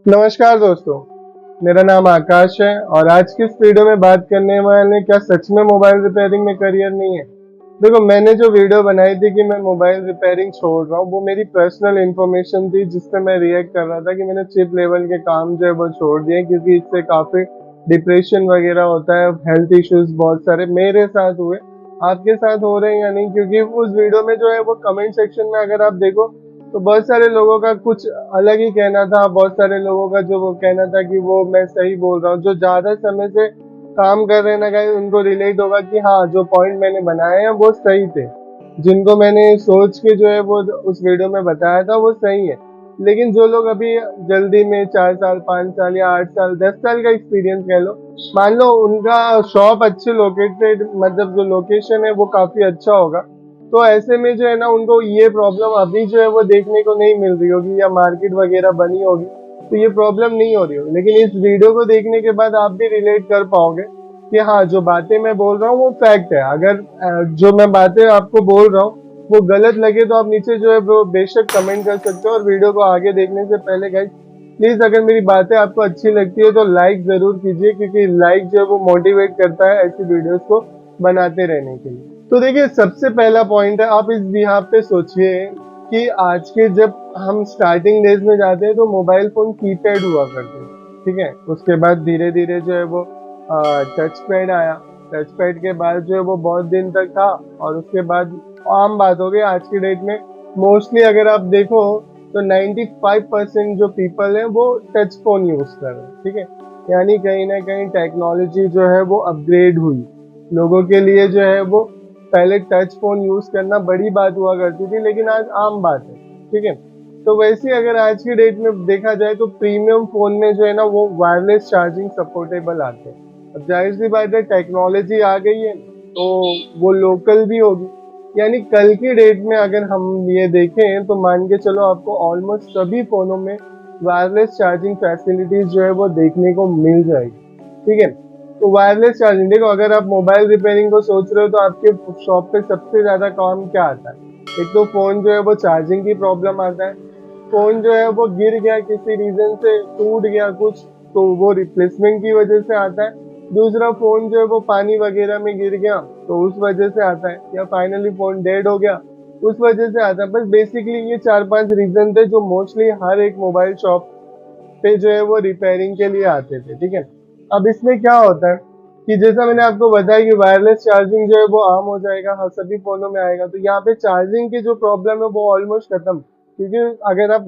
नमस्कार दोस्तों, मेरा नाम आकाश है और आज की इस वीडियो में बात करने वाले क्या सच में मोबाइल रिपेयरिंग में करियर नहीं है। देखो, मैंने जो वीडियो बनाई थी कि मैं मोबाइल रिपेयरिंग छोड़ रहा हूँ, वो मेरी पर्सनल इन्फॉर्मेशन थी जिस पे मैं रिएक्ट कर रहा था कि मैंने चिप लेवल के काम जो है वो छोड़ दिए क्योंकि इससे काफी डिप्रेशन वगैरह होता है, हेल्थ इश्यूज बहुत सारे मेरे साथ हुए। आपके साथ हो रहे हैं या नहीं, क्योंकि उस वीडियो में जो है वो कमेंट सेक्शन में अगर आप देखो तो बहुत सारे लोगों का कुछ अलग ही कहना था। बहुत सारे लोगों का जो वो कहना था कि वो मैं सही बोल रहा हूँ, जो ज्यादा समय से काम कर रहे हैं ना गाइस, उनको रिलेट होगा कि हाँ, जो पॉइंट मैंने बनाए हैं वो सही थे। जिनको मैंने सोच के जो है वो उस वीडियो में बताया था वो सही है। लेकिन जो लोग अभी जल्दी में 4 साल 5 साल या 8 साल 10 साल का एक्सपीरियंस कह लो, मान लो उनका शॉप अच्छे लोकेटेड, मतलब जो लोकेशन है वो काफी अच्छा होगा, तो ऐसे में जो है ना उनको ये प्रॉब्लम अभी जो है वो देखने को नहीं मिल रही होगी या मार्केट वगैरह बनी होगी, तो ये प्रॉब्लम नहीं हो रही होगी। लेकिन इस वीडियो को देखने के बाद आप भी रिलेट कर पाओगे कि हाँ, जो बातें मैं बोल रहा हूँ वो फैक्ट है। अगर जो मैं बातें आपको बोल रहा हूँ वो गलत लगे तो आप नीचे जो है वो बेशक कमेंट कर सकते हो। और वीडियो को आगे देखने से पहले गाइस, प्लीज अगर मेरी बातें आपको अच्छी लगती है तो लाइक जरूर कीजिए, क्योंकि लाइक जो है वो मोटिवेट करता है ऐसी वीडियोस को बनाते रहने के लिए। तो देखिए, सबसे पहला पॉइंट है, आप इस बिहाफ पे सोचिए कि आज के जब हम स्टार्टिंग डेज में जाते हैं तो मोबाइल फोन कीपैड हुआ करते थे, ठीक है। उसके बाद धीरे धीरे जो है वो टच पैड आया। टच पैड के बाद जो है वो बहुत दिन तक था और उसके बाद आम बात हो गई। आज की डेट में मोस्टली अगर आप देखो तो 95% जो पीपल हैं वो टच फोन यूज कर रहे हैं, ठीक है। यानी कहीं ना कहीं टेक्नोलॉजी जो है वो अपग्रेड हुई। लोगों के लिए जो है वो पहले टच फोन यूज करना बड़ी बात हुआ करती थी, लेकिन आज आम बात है, ठीक है। तो वैसे ही अगर आज की डेट में देखा जाए तो प्रीमियम फोन में जो है ना वो वायरलेस चार्जिंग सपोर्टेबल आते हैं। अब जाहिर सी बात है, टेक्नोलॉजी आ गई है तो वो लोकल भी होगी। यानी कल की डेट में अगर हम ये देखें तो मान के चलो आपको ऑलमोस्ट सभी फोनों में वायरलेस चार्जिंग फैसिलिटीज जो है वो देखने को मिल जाएगी, ठीक है। तो वायरलेस चार्जिंग, देखो, अगर आप मोबाइल रिपेयरिंग को सोच रहे हो तो आपके शॉप पे सबसे ज्यादा काम क्या आता है? एक तो फोन जो है वो चार्जिंग की प्रॉब्लम आता है। फोन जो है वो गिर गया, किसी रीजन से टूट गया कुछ, तो वो रिप्लेसमेंट की वजह से आता है। दूसरा, फोन जो है वो पानी वगैरह में गिर गया तो उस वजह से आता है। या फाइनली फोन डेड हो गया, उस वजह से आता है। बस बेसिकली ये 4-5 रीजन थे जो मोस्टली हर एक मोबाइल शॉप पे जो है वो रिपेयरिंग के लिए आते थे, ठीक है। अब इसमें क्या होता है कि जैसा मैंने आपको बताया कि वायरलेस चार्जिंग जो है वो आम हो जाएगा, हाँ, सभी फोनों में आएगा। तो यहाँ पे चार्जिंग की जो प्रॉब्लम है वो ऑलमोस्ट खत्म, क्योंकि अगर आप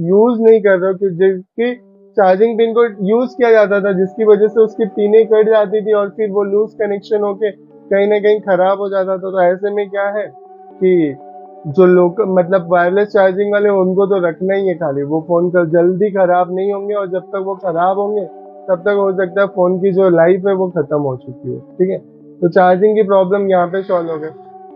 यूज नहीं कर रहे हो कि जिसकी चार्जिंग पिन को यूज किया जाता था, जिसकी वजह से उसकी पिनें कट जाती थी और फिर वो लूज कनेक्शन होके कहीं ना कहीं खराब हो जाता था, तो ऐसे में क्या है कि जो लोग मतलब वायरलेस चार्जिंग वाले उनको तो रखना ही है खाली, वो फोन का जल्दी खराब नहीं होंगे और जब तक वो खराब होंगे तब तक हो सकता है फोन की जो लाइफ है वो खत्म हो चुकी है, ठीक है। तो चार्जिंग की प्रॉब्लम यहाँ पे सॉल्व हो गई।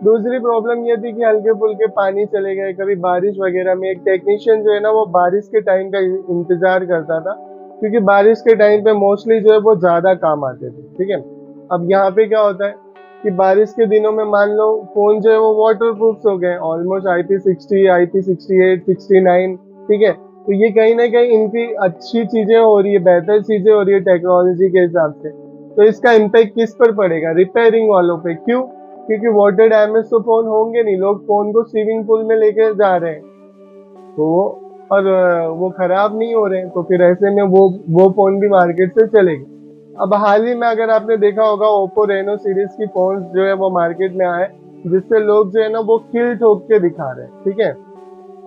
दूसरी प्रॉब्लम ये थी कि हल्के फुल्के पानी चले गए कभी बारिश वगैरह में, एक टेक्नीशियन जो है ना वो बारिश के टाइम का इंतजार करता था, क्योंकि बारिश के टाइम पे मोस्टली जो है वो ज्यादा काम आते थे, ठीक है। अब यहाँ पे क्या होता है कि बारिश के दिनों में मान लो फोन जो है वो वाटर प्रूफ हो गए ऑलमोस्ट, IP60 IP68 69, ठीक है। तो ये कहीं ना कहीं इनकी अच्छी चीजें हो रही है, बेहतर चीजें हो रही है टेक्नोलॉजी के हिसाब से। तो इसका इम्पैक्ट किस पर पड़ेगा? रिपेयरिंग वालों पे। क्यों? क्योंकि वाटर डैमेज तो फोन होंगे नहीं, लोग फोन को स्विमिंग पूल में लेकर जा रहे हैं तो और वो खराब नहीं हो रहे हैं, तो फिर ऐसे में वो फोन भी मार्केट से चलेगी। अब हाल ही में अगर आपने देखा होगा, ओप्पो रेनो सीरीज की फोन जो है वो मार्केट में आए, जिससे लोग जो है ना वो खिल ठोक के दिखा रहे हैं, ठीक है।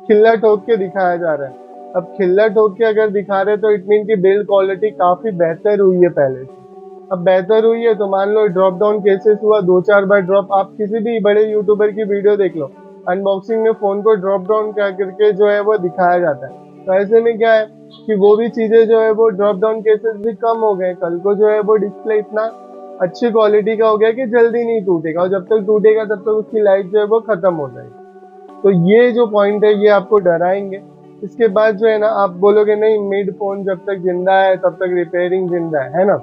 खिल्ला ठोक के दिखाया जा रहा है। अब खिल्ला ठोक के अगर दिखा रहे हैं तो इट मीन की बिल्ड क्वालिटी काफी बेहतर हुई है पहले से। अब बेहतर हुई है तो मान लो ड्रॉप डाउन केसेस हुआ 2-4 बार ड्रॉप, आप किसी भी बड़े यूट्यूबर की वीडियो देख लो, अनबॉक्सिंग में फोन को ड्रॉप डाउन करके जो है वो दिखाया जाता है। तो ऐसे में क्या है कि वो भी चीजें जो है वो ड्रॉप डाउन केसेस भी कम हो गए। कल को जो है वो डिस्प्ले इतना अच्छी क्वालिटी का हो गया कि जल्दी नहीं टूटेगा, और जब तक टूटेगा तब तक उसकी लाइफ जो है वो खत्म हो जाएगी। तो ये जो पॉइंट है ये आपको डराएंगे। इसके बाद जो है ना आप बोलोगे नहीं, मिड फोन जब तक जिंदा है तब तक रिपेयरिंग जिंदा है ना।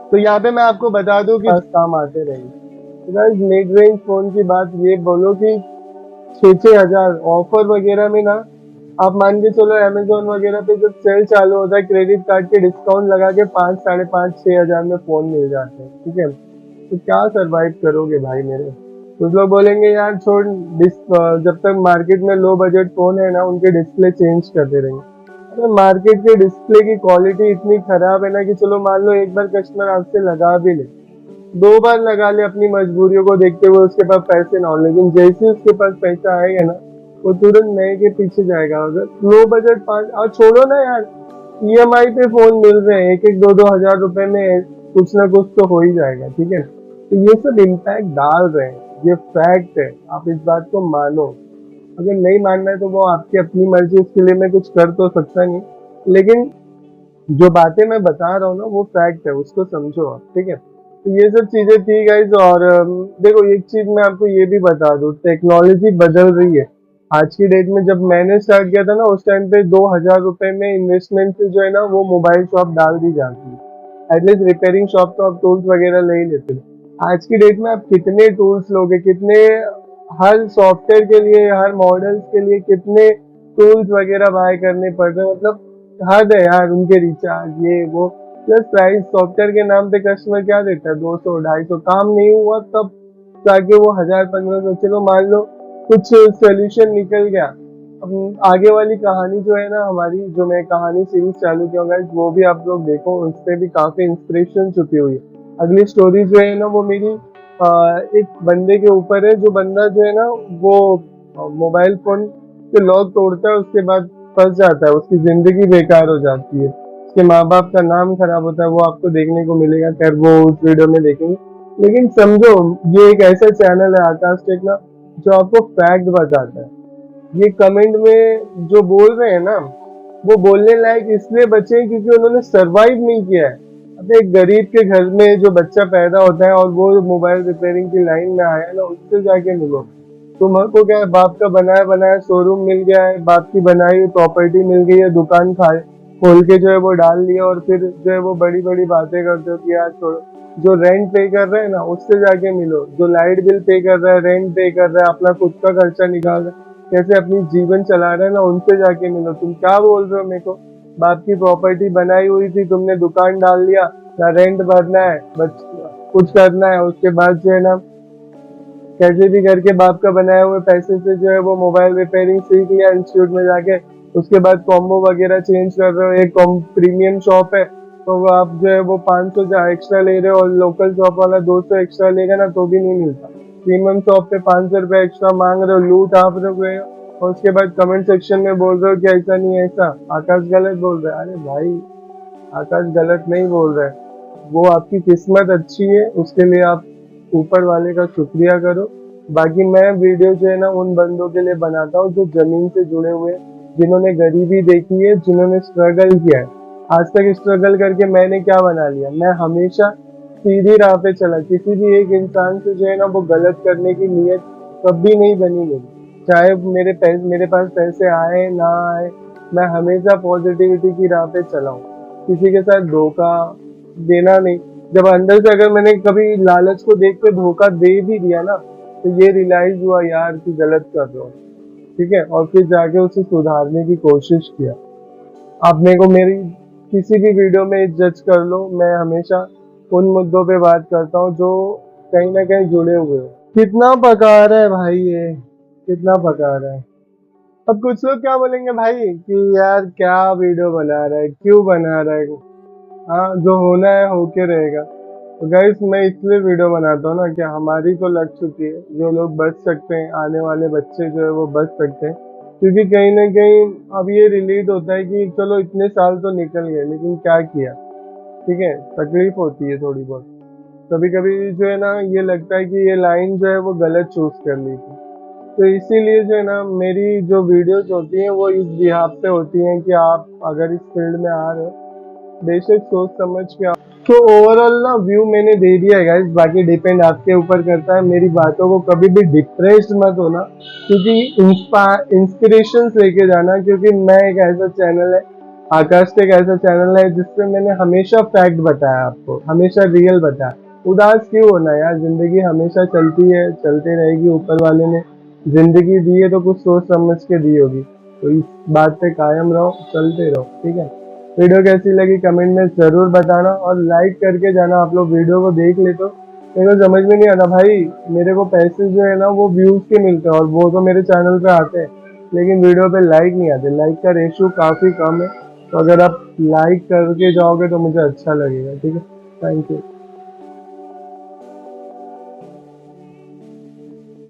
तो यहाँ पे मैं आपको बता दूं कि काम आते रहेंगे। तो गाइस, मिड रेंज फोन की बात ये बोलो कि 6-6 हजार ऑफर वगैरह में ना आप मान के चलो अमेजोन वगैरह पे जब सेल चालू होता है, क्रेडिट कार्ड के डिस्काउंट लगा के 5, 5,500, 6,000 में फोन मिल जाते हैं, ठीक है। तो क्या सरवाइव करोगे भाई मेरे। कुछ लोग बोलेंगे यार छोड़, जब तक मार्केट में लो बजट फोन है ना, उनके डिस्प्ले चेंज करते रहेंगे। अरे मार्केट के डिस्प्ले की क्वालिटी इतनी खराब है ना कि चलो मान लो एक बार कस्टमर आपसे लगा भी ले, 2 बार लगा ले अपनी मजबूरियों को देखते हुए, उसके पास पैसे ना हो, लेकिन जैसे ही उसके पास पैसा आएगा ना, वो तुरंत नए के पीछे जाएगा। अगर लो बजट 5, और छोड़ो ना यार, ईएमआई पे फोन मिल रहे हैं, एक एक 2-2 हजार रुपए में कुछ ना कुछ तो हो ही जाएगा, ठीक है। तो ये सब इम्पैक्ट डाल रहे हैं, ये फैक्ट है, आप इस बात को मानो। अगर नहीं मानना है तो वो आपकी अपनी मर्जी, उसके लिए मैं कुछ कर तो सकता नहीं, लेकिन जो बातें मैं बता रहा हूँ ना वो फैक्ट है, उसको समझो आप, ठीक है। तो ये सब चीजें थी गाइज। और देखो एक चीज मैं आपको ये भी बता दूं, टेक्नोलॉजी बदल रही है। आज की डेट में जब मैंने स्टार्ट किया था ना, उस टाइम पे 2,000 रुपए में इन्वेस्टमेंट से जो है ना वो मोबाइल शॉप डाल दी जाती है। एटलीस्ट रिपेयरिंग शॉप तो आप टूल्स वगैरह ले ही लेते थे। आज की डेट में आप कितने टूल्स लोगे, कितने, हर सॉफ्टवेयर के लिए, हर मॉडल्स के लिए कितने टूल्स वगैरह बाय करने पड़ रहे हैं, मतलब हद है यार उनके रिचार्ज ये वो। प्लस प्राइस, सॉफ्टवेयर के नाम पे कस्टमर क्या देता है, 200, 250, काम नहीं हुआ तब जाके वो 1,000, 1,500। चलो मान लो कुछ सोल्यूशन निकल गया। अब आगे वाली कहानी जो है ना हमारी, जो मैं कहानी सीरीज चालू किया गाइस, वो भी आप लोग देखो, उससे भी काफी इंस्पिरेशन छुपी हुई है। अगली स्टोरी जो है ना वो मेरी एक बंदे के ऊपर है, जो बंदा जो है ना वो मोबाइल फोन के लॉक तोड़ता है, उसके बाद फंस जाता है, उसकी जिंदगी बेकार हो जाती है, उसके माँ बाप का नाम खराब होता है। वो आपको देखने को मिलेगा, खैर वो उस वीडियो में देखेंगे। लेकिन समझो, ये एक ऐसा चैनल है आकाश टेक ना, जो आपको फैक्ट बताता है। ये कमेंट में जो बोल रहे हैं ना, वो बोलने लायक इसलिए बचे हैं क्योंकि उन्होंने सरवाइव नहीं किया है। अब एक गरीब के घर में जो बच्चा पैदा होता है और वो मोबाइल रिपेयरिंग की लाइन में आया ना, उससे जाके मिलो। तुमको क्या है, बाप का बनाया बनाया शोरूम मिल गया है, बाप की बनाई हुई प्रॉपर्टी मिल गई है, दुकान खाए खोल के जो है वो डाल दिया, और फिर जो है वो बड़ी बड़ी बातें करते हो कि यार छोड़ो। जो रेंट पे कर रहे हैं ना, उससे जाके मिलो। जो लाइट बिल पे कर रहा है, रेंट पे कर रहा है, अपना खुद का खर्चा निकाल रहा है, कैसे अपनी जीवन चला रहे हैं ना, उनसे जाके मिलो। तुम क्या बोल रहे हो मेरे को, बाप की प्रॉपर्टी बनाई हुई थी, तुमने दुकान डाल दिया, ना रेंट भरना है, बस कुछ करना है, उसके बाद जो है ना कैसे भी करके बाप का बनाए हुए पैसे से जो है वो मोबाइल रिपेयरिंग सीख लिया इंस्टीट्यूट में जाके। उसके बाद कॉम्बो वगैरह चेंज कर रहे हो, एक प्रीमियम शॉप है तो वो आप जो है वो 500 एक्स्ट्रा ले रहे हो, और लोकल शॉप वाला 200 एक्स्ट्रा लेगा ना तो भी नहीं मिलता। प्रीमियम शॉप पे 500 रुपए एक्स्ट्रा मांग रहे हो, लूट आप रहे हो, और उसके बाद कमेंट सेक्शन में बोल रहे हो कि ऐसा नहीं ऐसा, आकाश गलत बोल रहा है। अरे भाई, आकाश गलत नहीं बोल रहा है, वो आपकी किस्मत अच्छी है, उसके लिए आप ऊपर वाले का शुक्रिया करो। बाकी मैं वीडियो जो है ना उन बंदों के लिए बनाता हूँ जो जमीन से जुड़े हुए हैं, जिन्होंने गरीबी देखी है, जिन्होंने स्ट्रगल किया है। आज तक स्ट्रगल करके मैंने क्या बना लिया, मैं हमेशा सीधी राह पे चला। किसी भी एक इंसान से जो है ना वो गलत करने की नीयत कभी नहीं बनी मेरी। चाहे मेरे पास पैसे आए ना आए, मैं हमेशा पॉजिटिविटी की राह पे चला हूँ। किसी के साथ धोखा देना नहीं। जब अंदर से अगर मैंने कभी लालच को देख के धोखा दे भी दिया ना, तो ये रियलाइज हुआ यार कि गलत कर रहा हूँ, ठीक है, और फिर जाके उसे सुधारने की कोशिश किया। आप मेरे को मेरी किसी भी वीडियो में जज कर लो, मैं हमेशा उन मुद्दों पे बात करता हूँ जो कहीं ना कहीं जुड़े हुए हो। कितना पका रहा है भाई ये, कितना पका रहा है। अब कुछ लोग क्या बोलेंगे भाई कि यार क्या वीडियो बना रहा है, क्यों बना रहा है। हाँ, जो होना है होके रहेगा। तो गाइस मैं इसलिए वीडियो बनाता हूँ ना कि हमारी तो लग चुकी है, जो लोग बच सकते हैं, आने वाले बच्चे जो है वो बच सकते हैं। क्योंकि कहीं ना कहीं अब ये रिलेट होता है कि चलो इतने साल तो निकल गए, लेकिन क्या किया, ठीक है, तकलीफ होती है थोड़ी बहुत। कभी कभी जो है ना ये लगता है कि ये लाइन जो है वो गलत चूज कर ली थी। तो इसीलिए जो है ना मेरी जो वीडियोज होती हैं वो इस बिहाफ पे होती हैं कि आप अगर इस फील्ड में आ रहे हो, बेशक सोच समझ के आओ। तो ओवरऑल ना व्यू मैंने दे दिया है गाइस, बाकी डिपेंड आपके ऊपर करता है। मेरी बातों को कभी भी डिप्रेस्ड मत होना, क्योंकि इंस्पिरेशन लेके जाना, क्योंकि मैं एक ऐसा चैनल है, आकाश टेक ऐसा चैनल है जिसपे मैंने हमेशा फैक्ट बताया, आपको हमेशा रियल बताया। उदास क्यों होना यार, जिंदगी हमेशा चलती है, चलते रहेगी। ऊपर वाले ने जिंदगी दी है तो कुछ सोच समझ के दी होगी। तो इस बात पे कायम रहो, चलते रहो, ठीक है। वीडियो कैसी लगी कमेंट में जरूर बताना और लाइक करके जाना। आप लोग वीडियो को देख ले तो मेरे को समझ में नहीं आता भाई, मेरे को पैसे जो है ना वो व्यूज के मिलते हैं और वो तो मेरे चैनल पे आते हैं, लेकिन वीडियो पे लाइक नहीं आते। लाइक का रेशियो काफी कम है, तो अगर आप लाइक करके जाओगे तो मुझे अच्छा लगेगा, ठीक है। Thank you.